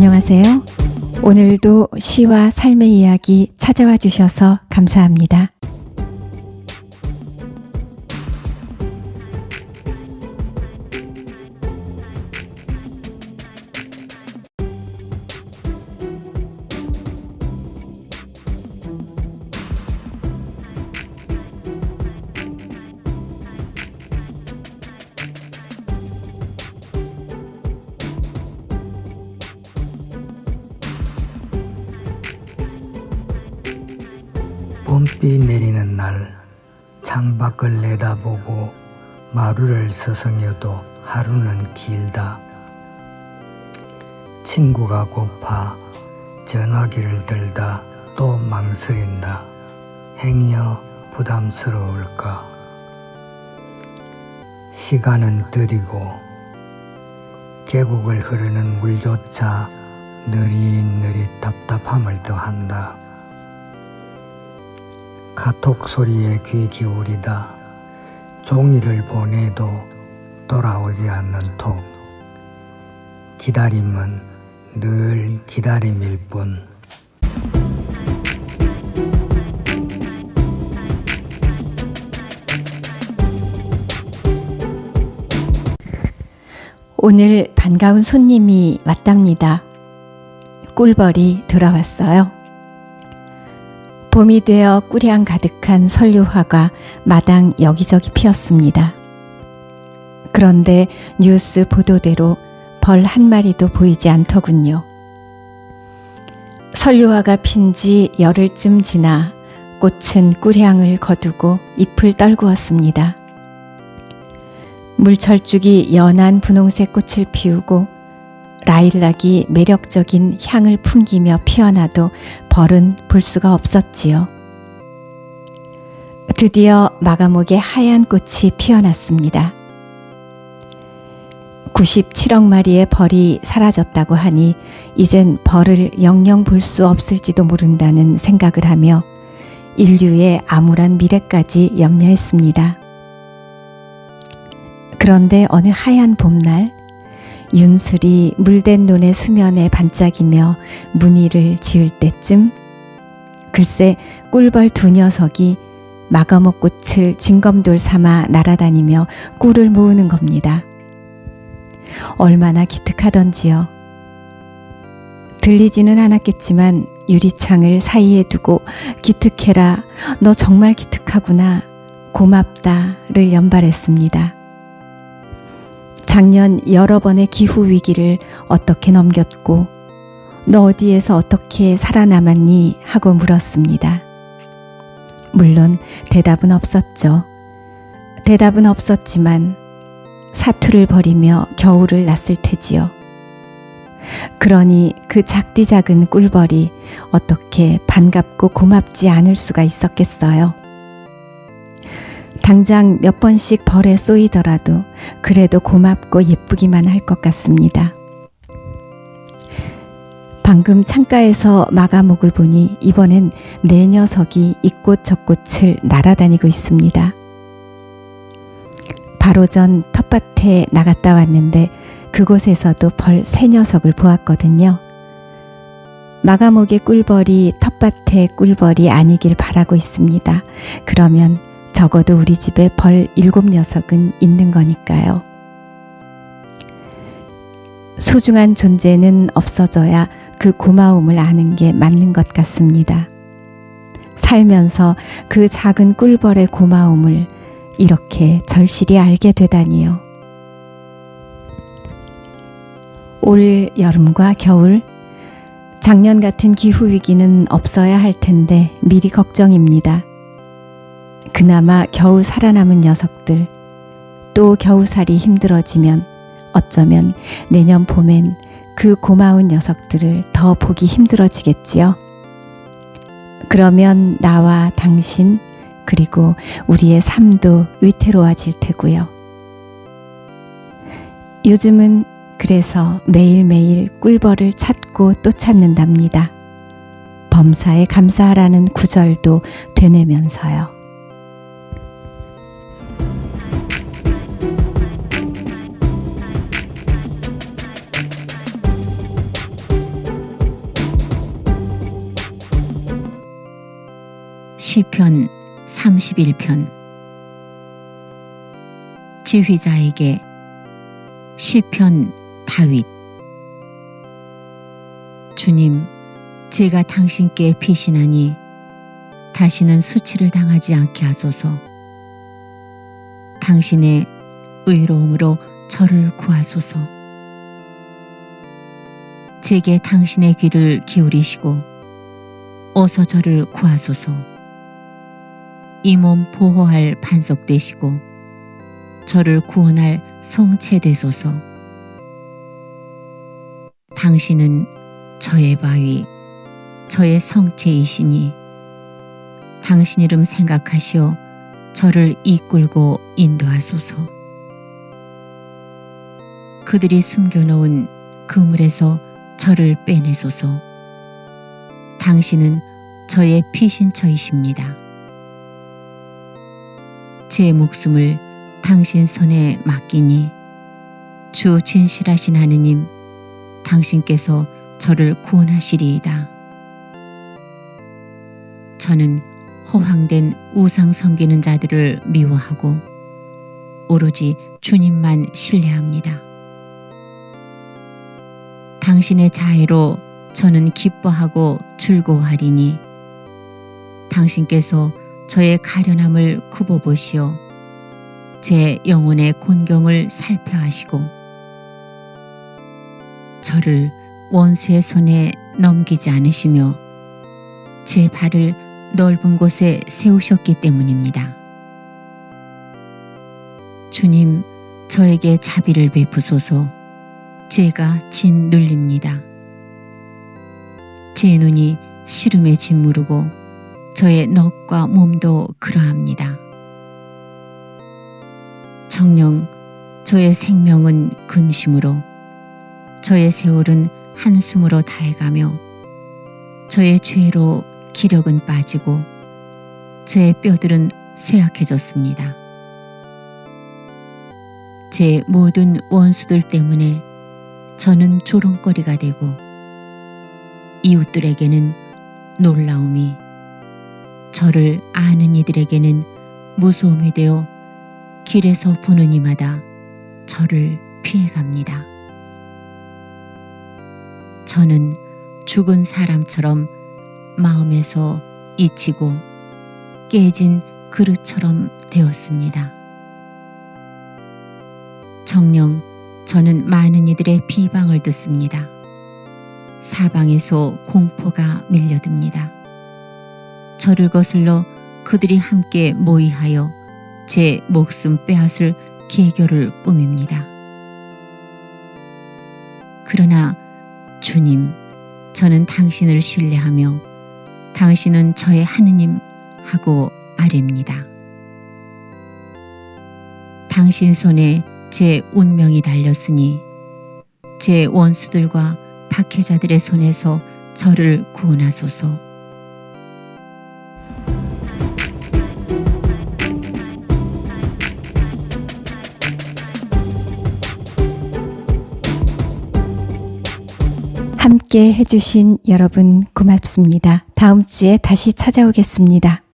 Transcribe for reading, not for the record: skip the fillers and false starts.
안녕하세요. 오늘도 시와 삶의 이야기 찾아와 주셔서 감사합니다. 봄비 내리는 날 창밖을 내다보고 마루를 서성여도 하루는 길다. 친구가 고파 전화기를 들다 또 망설인다. 행여 부담스러울까. 시간은 느리고 계곡을 흐르는 물조차 느릿느릿 답답함을 더한다. 카톡 소리에 귀 기울이다. 종이를 보내도 돌아오지 않는 톡. 기다림은 늘 기다림일 뿐. 오늘 반가운 손님이 왔답니다. 꿀벌이 들어왔어요. 봄이 되어 꿀향 가득한 설류화가 마당 여기저기 피었습니다. 그런데 뉴스 보도대로 벌 한 마리도 보이지 않더군요. 설류화가 핀 지 열흘쯤 지나 꽃은 꿀향을 거두고 잎을 떨구었습니다. 물철쭉이 연한 분홍색 꽃을 피우고 라일락이 매력적인 향을 풍기며 피어나도 벌은 볼 수가 없었지요. 드디어 마감옥에 하얀 꽃이 피어났습니다. 97억 마리의 벌이 사라졌다고 하니 이젠 벌을 영영 볼 수 없을지도 모른다는 생각을 하며 인류의 암울한 미래까지 염려했습니다. 그런데 어느 하얀 봄날 윤슬이 물된 논의 수면에 반짝이며 무늬를 지을 때쯤 글쎄 꿀벌 두 녀석이 마감옥 꽃을 징검돌 삼아 날아다니며 꿀을 모으는 겁니다. 얼마나 기특하던지요. 들리지는 않았겠지만 유리창을 사이에 두고 기특해라, 너 정말 기특하구나, 고맙다를 연발했습니다. 작년 여러 번의 기후위기를 어떻게 넘겼고 너 어디에서 어떻게 살아남았니 하고 물었습니다. 물론 대답은 없었죠. 대답은 없었지만 사투를 벌이며 겨울을 났을 테지요. 그러니 그 작디 작은 꿀벌이 어떻게 반갑고 고맙지 않을 수가 있었겠어요. 당장 몇 번씩 벌에 쏘이더라도 그래도 고맙고 예쁘기만 할 것 같습니다. 방금 창가에서 마감옥을 보니 이번엔 네 녀석이 이꽃 저꽃을 날아다니고 있습니다. 바로 전 텃밭에 나갔다 왔는데 그곳에서도 벌 세 녀석을 보았거든요. 마감옥의 꿀벌이 텃밭의 꿀벌이 아니길 바라고 있습니다. 그러면 적어도 우리 집에 벌 7녀석은 있는 거니까요. 소중한 존재는 없어져야 그 고마움을 아는 게 맞는 것 같습니다. 살면서 그 작은 꿀벌의 고마움을 이렇게 절실히 알게 되다니요. 올 여름과 겨울, 작년 같은 기후위기는 없어야 할 텐데 미리 걱정입니다. 그나마 겨우 살아남은 녀석들, 또 겨우살이 힘들어지면 어쩌면 내년 봄엔 그 고마운 녀석들을 더 보기 힘들어지겠지요. 그러면 나와 당신 그리고 우리의 삶도 위태로워질 테고요. 요즘은 그래서 매일매일 꿀벌을 찾고 또 찾는답니다. 범사에 감사하라는 구절도 되뇌면서요. 시편 31편. 지휘자에게 시편 다윗. 주님, 제가 당신께 피신하니 다시는 수치를 당하지 않게 하소서. 당신의 의로움으로 저를 구하소서. 제게 당신의 귀를 기울이시고 어서 저를 구하소서. 이 몸 보호할 반석 되시고 저를 구원할 성체 되소서. 당신은 저의 바위, 저의 성체이시니 당신 이름 생각하시어 저를 이끌고 인도하소서. 그들이 숨겨놓은 그물에서 저를 빼내소서. 당신은 저의 피신처이십니다. 제 목숨을 당신 손에 맡기니 주 진실하신 하느님, 당신께서 저를 구원하시리이다. 저는 허황된 우상 섬기는 자들을 미워하고 오로지 주님만 신뢰합니다. 당신의 자애로 저는 기뻐하고 즐거워하리니 당신께서 저의 가련함을 굽어보시어 제 영혼의 곤경을 살펴하시고 저를 원수의 손에 넘기지 않으시며 제 발을 넓은 곳에 세우셨기 때문입니다. 주님, 저에게 자비를 베푸소서. 제가 짓눌립니다. 제 눈이 시름에 짓무르고 저의 넋과 몸도 그러합니다. 정녕 저의 생명은 근심으로 저의 세월은 한숨으로 다해가며 저의 죄로 기력은 빠지고 제 뼈들은 쇠약해졌습니다. 제 모든 원수들 때문에 저는 조롱거리가 되고 이웃들에게는 놀라움이, 저를 아는 이들에게는 무서움이 되어 길에서 보는 이마다 저를 피해갑니다. 저는 죽은 사람처럼 마음에서 잊히고 깨진 그릇처럼 되었습니다. 정녕 저는 많은 이들의 비방을 듣습니다. 사방에서 공포가 밀려듭니다. 저를 거슬러 그들이 함께 모의하여 제 목숨 빼앗을 계교를 꾸밉니다. 그러나 주님, 저는 당신을 신뢰하며 당신은 저의 하느님 하고 아뢰입니다. 당신 손에 제 운명이 달렸으니 제 원수들과 박해자들의 손에서 저를 구원하소서. 함께 해주신 여러분 고맙습니다. 다음 주에 다시 찾아오겠습니다.